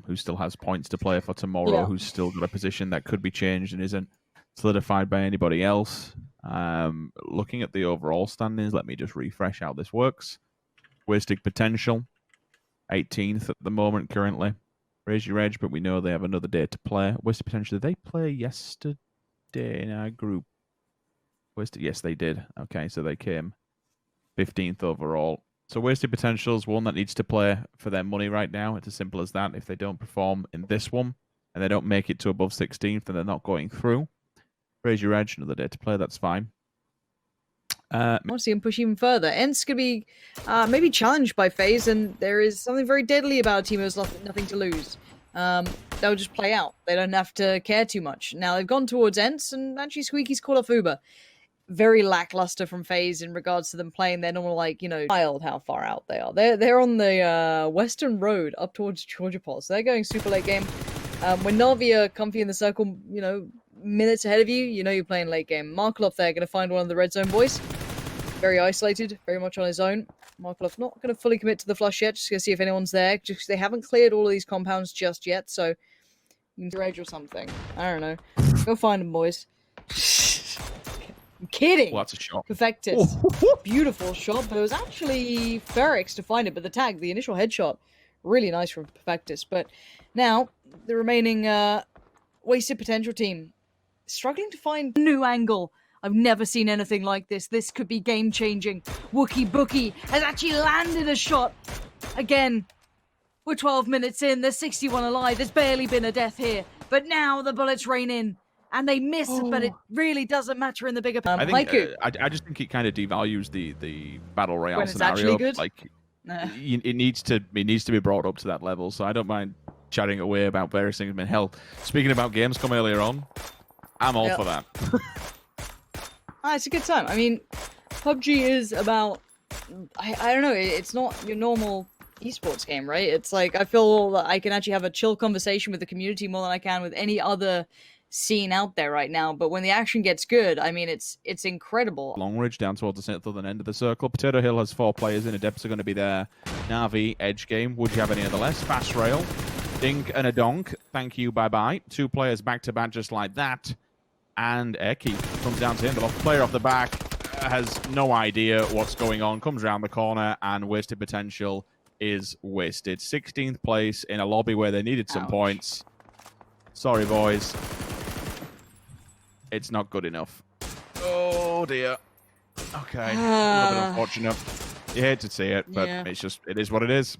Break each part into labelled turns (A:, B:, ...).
A: who still has points to play for tomorrow, who's still got a position that could be changed and isn't solidified by anybody else. Looking at the overall standings, let me just refresh how this works. Wasted Potential, 18th at the moment currently. Raise Your Edge, but we know they have another day to play. Wasted Potential, did they play yesterday in our group? Yes, they did. Okay, so they came 15th overall. So Wasted Potential is one that needs to play for their money right now. It's as simple as that. If they don't perform in this one and they don't make it to above 16th, then they're not going through. Raise Your Edge, another day to play. That's fine.
B: I want to see him push even further. ENCE could be maybe challenged by FaZe, and there is something very deadly about a team who has nothing to lose. They'll just play out. They don't have to care too much. Now, they've gone towards ENCE, and actually Squeaky's called off Uber. Very lackluster from FaZe in regards to them playing their normal, wild how far out they are. They're on the western road up towards Georgia Pulse. They're going super late game. When Na'Vi are comfy in the circle, minutes ahead of you, you're playing late game. Markloff there, going to find one of the red zone boys. Very isolated, very much on his own. Markloff not going to fully commit to the flush yet, just going to see if anyone's there. Just they haven't cleared all of these compounds just yet, so you can edge or something. I don't know. Go find them, boys. I'm kidding.
A: Well, that's a shot.
B: Perfectus. Beautiful shot, but it was actually Ferrex to find it, but the initial headshot, really nice from Perfectus. But now, the remaining Wasted Potential team, struggling to find a new angle. I've never seen anything like this. This could be game-changing. Wookie Bookie has actually landed a shot. Again, we're 12 minutes in. There's 61 alive. There's barely been a death here. But now the bullets rain in. And they miss, but it really doesn't matter in the bigger...
A: I just think it kind of devalues the Battle Royale
B: when it's
A: scenario.
B: Actually good?
A: It needs to be brought up to that level, so I don't mind chatting away about various things. I mean, hell, speaking about Gamescom earlier on, I'm all for that.
B: It's a good time. I mean, PUBG is about... I don't know, it's not your normal esports game, right? It's like, I feel that I can actually have a chill conversation with the community more than I can with any other scene out there right now. But when the action gets good, I mean, it's incredible.
A: Longridge down towards the southern end of the circle. Potato Hill has 4 players in. Adepts are going to be there. Na'Vi, Edge Game. Would you have any other less? Fast Rail. Dink and a Donk. Thank you, bye-bye. 2 players back-to-back just like that. And Eki comes down to him. The player off the back has no idea what's going on. Comes around the corner, and Wasted Potential is wasted. 16th place in a lobby where they needed some points. Sorry, boys. It's not good enough. Oh, dear. Okay. A little bit unfortunate. You hate to see it, but it is what it is.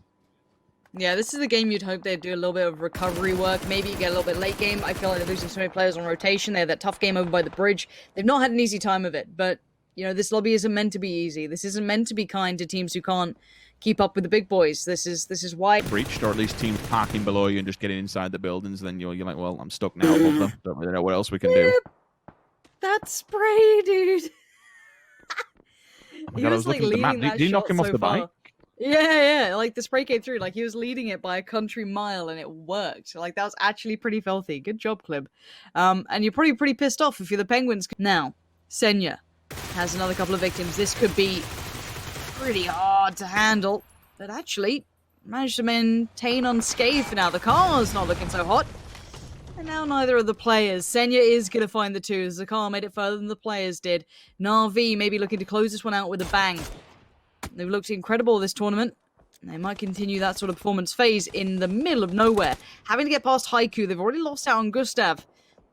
B: Yeah, this is the game you'd hope they'd do a little bit of recovery work. Maybe you get a little bit late game. I feel like they're losing so many players on rotation. They had that tough game over by the bridge. They've not had an easy time of it, but, this lobby isn't meant to be easy. This isn't meant to be kind to teams who can't keep up with the big boys. This is why...
A: Breached, or at least teams parking below you and just getting inside the buildings, then you're like, well, I'm stuck now above them. Don't really know what else we can do.
B: That spray, dude.
A: Oh my God, I was looking at the map. Did you knock him off the bike?
B: Yeah. Like, the spray came through. Like, he was leading it by a country mile, and it worked. Like, that was actually pretty filthy. Good job, Clib. And you're probably pretty pissed off if you're the Penguins. Now, Senya has another couple of victims. This could be pretty hard to handle, but actually managed to maintain unscathed for now. The car's not looking so hot. And now neither of the players. Senya is going to find the 2. Zakar made it further than the players did. Na'Vi maybe looking to close this one out with a bang. They've looked incredible this tournament. They might continue that sort of performance phase in the middle of nowhere. Having to get past Haiku. They've already lost out on Gustav.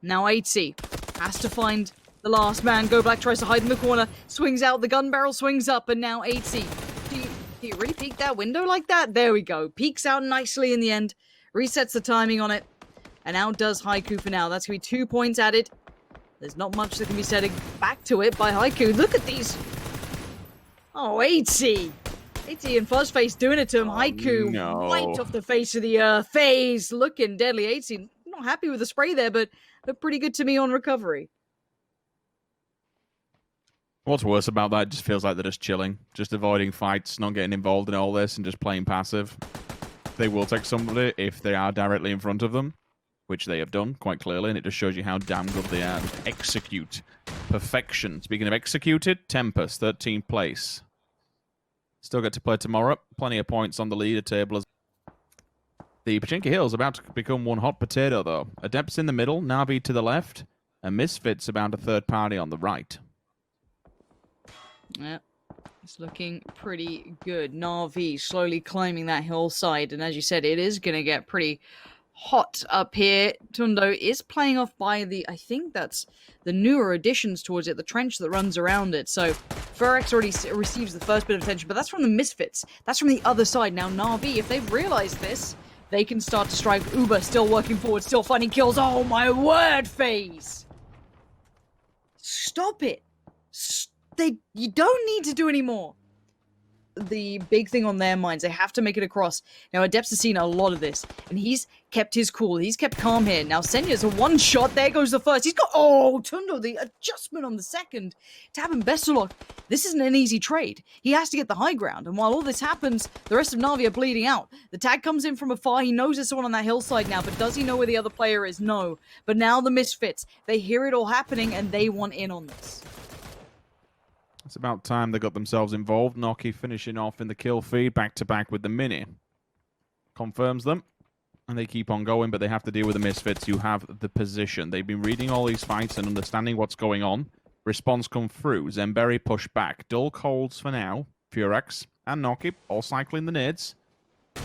B: Now ENCE has to find the last man. Go Black tries to hide in the corner. Swings out. The gun barrel swings up. And now ENCE. Do you really peek that window like that? There we go. Peeks out nicely in the end. Resets the timing on it. And outdoes Haiku for now. That's going to be 2 points added. There's not much that can be said back to it by Haiku. Look at these. Oh, ENCE. ENCE in first face doing it to him. Haiku right off the face of the earth. FaZe looking deadly. ENCE not happy with the spray there, but looked pretty good to me on recovery.
A: What's worse about that, it just feels like they're just chilling. Just avoiding fights, not getting involved in all this, and just playing passive. They will take somebody if they are directly in front of them, which they have done quite clearly, and it just shows you how damn good they are. Just execute. Perfection. Speaking of executed, Tempest, 13th place. Still get to play tomorrow. Plenty of points on the leader table. The Pachinko Hill's about to become one hot potato, though. Adepts in the middle, Navi to the left, and Misfits about a third party on the right.
B: Yeah, it's looking pretty good. Na'Vi slowly climbing that hillside, and as you said, it is going to get pretty hot up here. Tundo is playing off by the, I think that's the newer additions towards it, the trench that runs around it. So Furex already receives the first bit of attention, but that's from the Misfits. That's from the other side. Now Na'Vi, if they've realized this, they can start to strike. Uber still working forward, still finding kills. Oh my word, FaZe! Stop it! You don't need to do any more. The big thing on their minds, they have to make it across. Now, Adepts has seen a lot of this, and he's kept his cool. He's kept calm here. Now, Senya's a one-shot. There goes the first. He's got... Oh, Tundo, the adjustment on the second. Tab and Besselok, this isn't an easy trade. He has to get the high ground, and while all this happens, the rest of Na'Vi are bleeding out. The tag comes in from afar. He knows there's someone on that hillside now, but does he know where the other player is? No. But now the Misfits, they hear it all happening, and they want in on this.
A: It's about time they got themselves involved. Noki finishing off in the kill feed, back-to-back with the Mini. Confirms them, and they keep on going, but they have to deal with the Misfits who have the position. They've been reading all these fights and understanding what's going on. Response come through. Zemberry push back. Dulk holds for now. Furex and Noki all cycling the nades.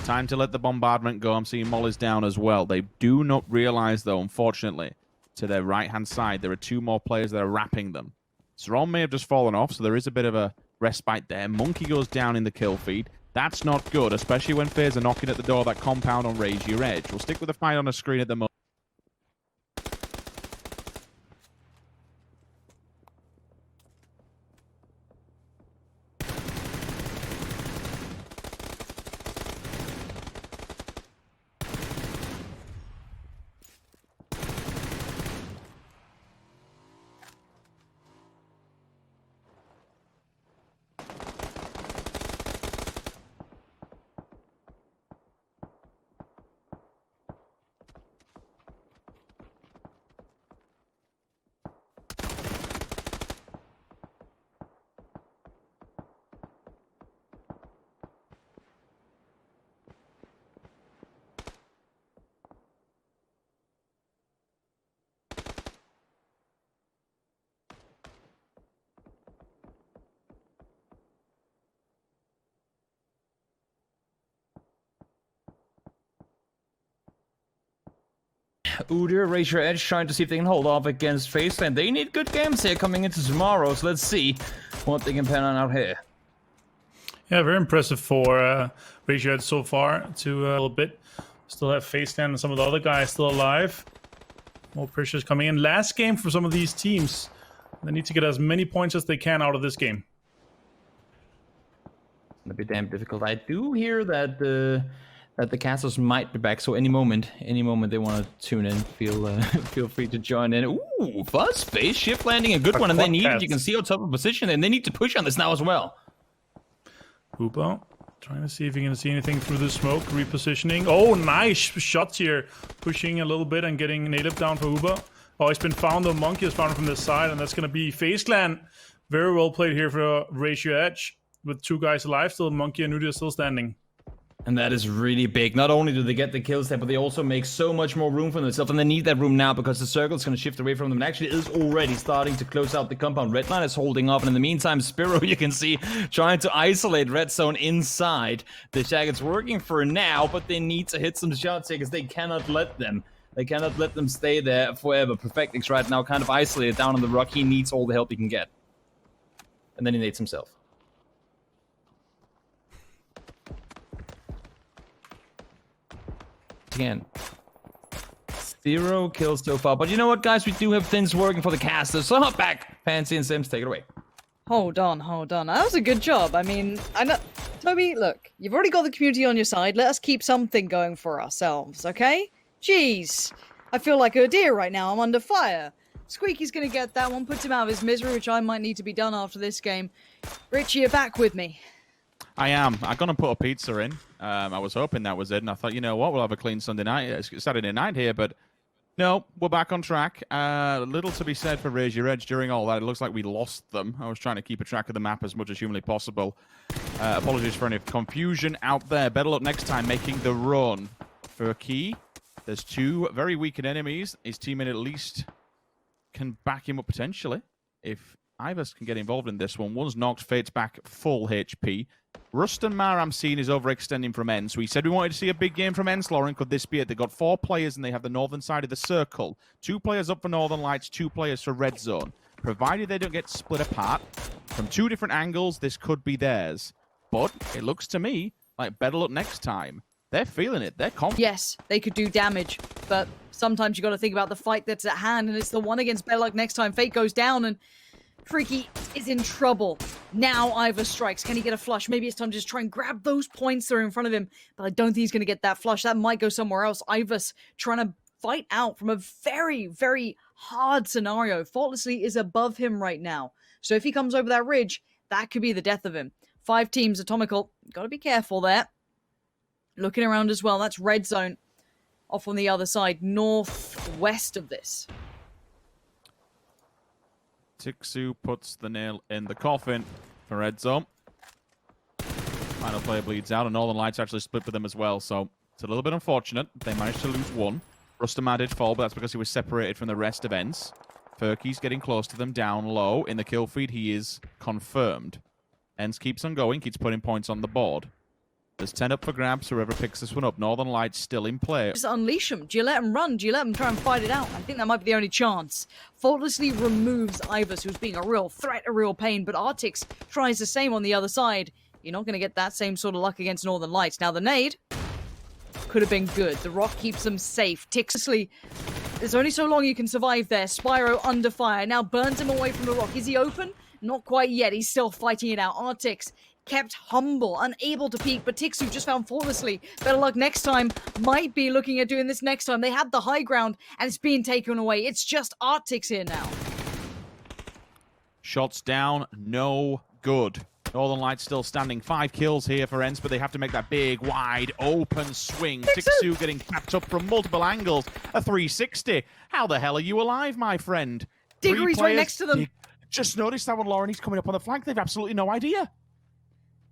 A: Time to let the bombardment go. I'm seeing Molly's down as well. They do not realize, though, unfortunately, to their right-hand side, there are two more players that are wrapping them. Saron may have just fallen off, so there is a bit of a respite there. Monkey goes down in the kill feed. That's not good, especially when FaZe are knocking at the door of that compound on Raise Your Edge. We'll stick with the fight on the screen at the moment.
C: Udyr, Raise Your Edge, trying to see if they can hold off against FaZe, and they need good games here coming into tomorrow, so let's see what they can pan on out here.
D: Yeah, very impressive for Raise Your Edge so far. To a little bit. Still have FaZe and some of the other guys still alive. More pressures coming in. Last game for some of these teams. They need to get as many points as they can out of this game.
C: It's gonna be damn difficult. I do hear that the castles might be back, so any moment they want to tune in, feel free to join in. Ooh, Fuzz, FaZe, shift landing, a good one, and they need it. You can see on top of position, and they need to push on this now as well.
D: Hoopo, trying to see if he can see anything through the smoke, repositioning. Oh, nice shots here, pushing a little bit and getting native down for Hoopo. Oh, he's been found, the Monkey is found from this side, and that's going to be FaZe Clan. Very well played here for Raise Your Edge, with two guys alive, still Monkey and Udyr still standing.
C: And that is really big. Not only do they get the kills there, but they also make so much more room for themselves. And they need that room now because the circle is going to shift away from them. And actually is already starting to close out the compound. Redline is holding off. And in the meantime, Spiro, you can see, trying to isolate Red Zone inside. The Jagged's working for now, but they need to hit some shots here because they cannot let them. They cannot let them stay there forever. Perfectix right now kind of isolated down on the rock. He needs all the help he can get. And then he nades himself. Again, 0 kills so far, but you know what, guys, we do have things working for the casters, so hop back. Fancy and Sims, take it away.
B: Hold on. That was a good job. I mean, I know, Toby, look, you've already got the community on your side. Let us keep something going for ourselves, okay? Jeez, I feel like a deer right now. I'm under fire. Squeaky's gonna get that one, puts him out of his misery, which I might need to be done after this game. Richie, you're back with me.
A: I am. I'm going to put a pizza in. I was hoping that was it, and I thought, you know what, we'll have a clean Saturday night here, but no, we're back on track. Little to be said for Raise Your Edge during all that. It looks like we lost them. I was trying to keep a track of the map as much as humanly possible. Apologies for any confusion out there. Better luck next time making the run. Furky, there's two very weakened enemies. His teammate at least can back him up potentially. If Ivers can get involved in this one. One's knocked, Fate's back full HP. Rust and Mar, I'm seeing, is overextending from ENCE. We said we wanted to see a big game from ENCE, Lauren. Could this be it? They've got 4 players and they have the northern side of the circle. 2 players up for Northern Lights, 2 players for Red Zone. Provided they don't get split apart, from 2 different angles, this could be theirs. But it looks to me like better luck next time. They're feeling it. They're confident.
B: Yes, they could do damage, but sometimes you got to think about the fight that's at hand, and it's the one against better luck next time. Fate goes down, and Freaky is in trouble. Now Ivers strikes. Can he get a flush? Maybe it's time to just try and grab those points that are in front of him, but I don't think he's going to get that flush. That might go somewhere else. Ivers trying to fight out from a very, very hard scenario. Faultlessly is above him right now. So if he comes over that ridge, that could be the death of him. 5 teams, Atomical. Got to be careful there. Looking around as well. That's Red Zone off on the other side, northwest of this.
A: Tixu puts the nail in the coffin for Red Zone. Final player bleeds out, and Northern Lights actually split with them as well, so it's a little bit unfortunate. They managed to lose 1. Rustamar did fall, but that's because he was separated from the rest of ENCE. Furky's getting close to them down low. In the kill feed, he is confirmed. ENCE keeps on going, keeps putting points on the board. There's 10 up for grabs, whoever picks this one up. Northern Lights still in play.
B: Just unleash him. Do you let him run? Do you let him try and fight it out? I think that might be the only chance. Faultlessly removes Ivers, who's being a real threat, a real pain, but Artix tries the same on the other side. You're not going to get that same sort of luck against Northern Lights. Now, the nade could have been good. The rock keeps them safe. Tixley, there's only so long you can survive there. Spyro under fire. Now burns him away from the rock. Is he open? Not quite yet. He's still fighting it out. Artix kept humble, unable to peek, but Tixu just found Faultlessly. Better luck next time. Might be looking at doing this next time. They had the high ground, and it's being taken away. It's just Artix here now.
A: Shots down, no good. Northern Lights still standing. 5 kills here for ENCE, but they have to make that big, wide, open swing. Tixu getting tapped up from multiple angles. A 360. How the hell are you alive, my friend?
B: Diggory's right next to them.
A: Just noticed that one, Lauren. He's coming up on the flank. They've absolutely no idea.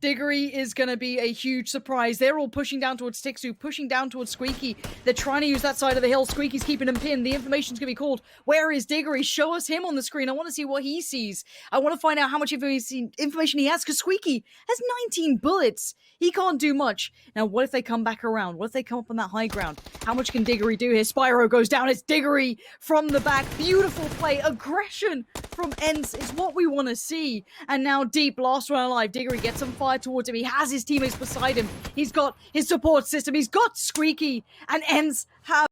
B: Diggory is going to be a huge surprise. They're all pushing down towards Tixu, pushing down towards Squeaky. They're trying to use that side of the hill. Squeaky's keeping him pinned. The information's going to be called. Where is Diggory? Show us him on the screen. I want to see what he sees. I want to find out how much information he has, because Squeaky has 19 bullets. He can't do much. Now, what if they come back around? What if they come up on that high ground? How much can Diggory do here? Spyro goes down. It's Diggory from the back. Beautiful play. Aggression from ENCE is what we want to see. And now Deep, last one alive. Diggory gets some fire towards him. He has his teammates beside him. He's got his support system. He's got Squeaky. And ENCE have